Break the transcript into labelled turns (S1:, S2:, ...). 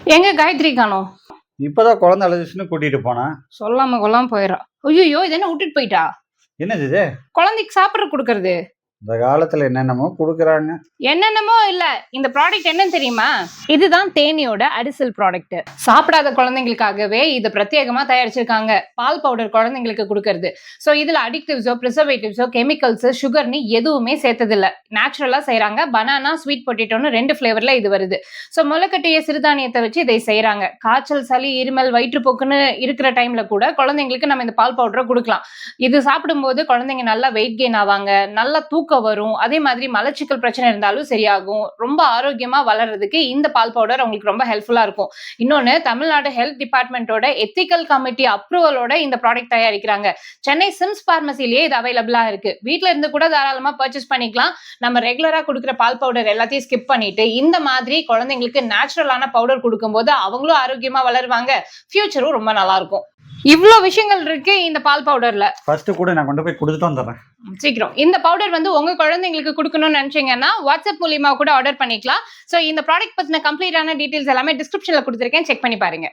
S1: எங்க காயத்ரி காணோம்?
S2: இப்பதான் குழந்தை அழுதுச்சுன்னு கூட்டிட்டு போனேன்.
S1: சொல்லாம கொள்ளாம போயிடுறா. ஐயோ, இது என்ன விட்டுட்டு போயிட்டா?
S2: என்னது இது?
S1: குழந்தைக்கு சாப்பிட குடுக்கறது.
S2: இந்த காலத்துல என்னென்னமோ குடுக்குறாங்க.
S1: என்னென்னமோ இல்ல. இந்த ப்ராடக்ட் என்னன்னு தெரியுமா? இதுதான் தேனியோட அடிசல் ப்ராடக்ட். சாப்பிடாத குழந்தைங்களுக்காகவே இது பிரத்யேகமா தயாரிச்சிருக்காங்க. பால் பவுடர் குழந்தைங்களுக்கு கொடுக்கறது. சோ இதுல அடிக்டிவ்ஸோ, பிரிசர்வேட்டிவ்ஸோ, கெமிக்கல்ஸ், சுகர்னு எதுவுமே சேர்த்ததில்ல. நேச்சுரலா செய்றாங்க. பனானா, ஸ்வீட் பொட்டேட்டோன்னு 2 ஃபிளேவர்ல இது வருது. சோ முளைக்கட்டிய சிறுதானியத்தை வச்சு இதை செய்றாங்க. காய்ச்சல், சளி, இருமல், வயிற்றுப்போக்குன்னு இருக்கிற டைம்ல கூட குழந்தைங்களுக்கு நம்ம இந்த பால் பவுடரை கொடுக்கலாம். இது சாப்பிடும்போது குழந்தைங்க நல்லா வெயிட் கெயின் ஆவாங்க, நல்லா தூக்கம் வரும். அதே மாதிரி மலச்சிக்கல் பிரச்சனை இருந்தாலும் சரியாகும். ரொம்ப ஆரோக்கியமா வளர்றதுக்கு இந்த பால் பவுடர் உங்களுக்கு ரொம்ப ஹெல்ப்ஃபுல்லா இருக்கும். இன்னொன்னு, தமிழ்நாடு ஹெல்த் டிபார்ட்மெண்டோட எத்திக்கல் கமிட்டி அப்ரூவலோட இந்த ப்ராடக்ட் தயாரிக்கிறாங்க. சென்னை சிம்ஸ் பார்மசிலேயே இது அவைலபிளா இருக்கு. வீட்ல இருந்து கூட தாராளமா பர்ச்சேஸ் பண்ணிக்கலாம். நம்ம ரெகுலரா கொடுக்கிற பால் பவுடர் எல்லாத்தையும் ஸ்கிப் பண்ணிட்டு இந்த மாதிரி குழந்தைங்களுக்கு நேச்சுரலான பவுடர் கொடுக்கும்போது அவங்களும் ஆரோக்கியமா வளருவாங்க. ஃபியூச்சரும் ரொம்ப நல்லா இருக்கும். இவ்ளோ விஷயங்கள் இருக்கு இந்த பால் பவுடர்ல.
S2: ஃபர்ஸ்ட் கூட நான் கொண்டு போய் கொடுத்துட்டு வந்துடுறேன்.
S1: சீக்கிரம். இந்த பவுடர் வந்து உங்க குழந்தைங்களுக்கு குடுக்கணும்னு நினைச்சீங்கன்னா வாட்ஸ்அப் மூலியமா கூட ஆர்டர் பண்ணிக்கலாம். சோ இந்த ப்ராடக்ட் பத்தின கம்ப்ளீட்டான டீடைல்ஸ் எல்லாமே டிஸ்கிரிப்ஷன்ல கொடுத்திருக்கேன். செக் பண்ணி பாருங்க.